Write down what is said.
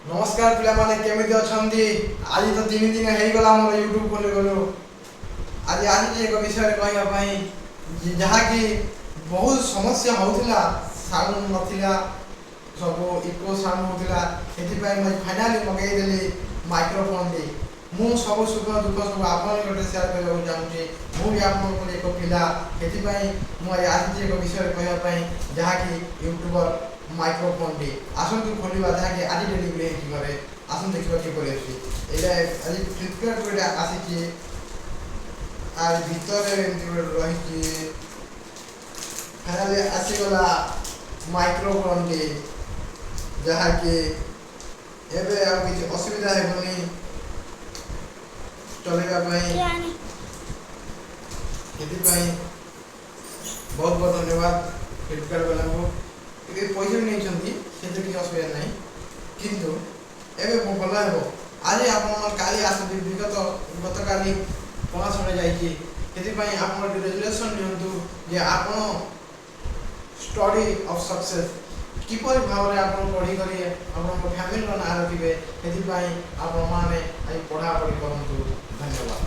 नमस्कार पिला माने केमिति अछंती आज तो 3 दिन हे गला हमर YouTube खोले गलो आज आज एक विषय कहया पई जहा कि बहुत समस्या होतिला साउंड नथिला सब इको साउंड होतिला एति पई मैं फाइनली मगै देली माइक्रोफोन दे मु सब सुख दुख सब आपन गटे शेयर करबा चाहूची मु भी आपन को एक पिला एति पई मु आज एक विषय कहया पई जहा कि यूट्यूबर माइक्रोफोन दे आसन तू खोलिबा जहा कि आज डेलीवरी कि करे आसन देखिबा कि करे अछि एला आज फ्लिपकार्ट रे आसी कि आर भीतर एमति रही कि फाइनली आसी गला माइक्रोफोन दे जहा कि एबे आ कि असुविधा हेबनी चलेगा पई एति पई बहुत बहुत धन्यवाद फ्लिपकार्ट वाला को ये पैसा नहीं चंती से कि असुविधा नहीं किंतु एबे मो भला हेबो आज आपन काली आसति विगत गत काली पास होने जाई कि एति पई आपन रेजुलेशन नियंतु जे आपन स्टडी ऑफ सक्सेस किपर भाव रे आपन पढी करी आपन फैमिली रो ना रखिबे एति पई आपन माने आई पढा पढी करंतु धन्यवाद।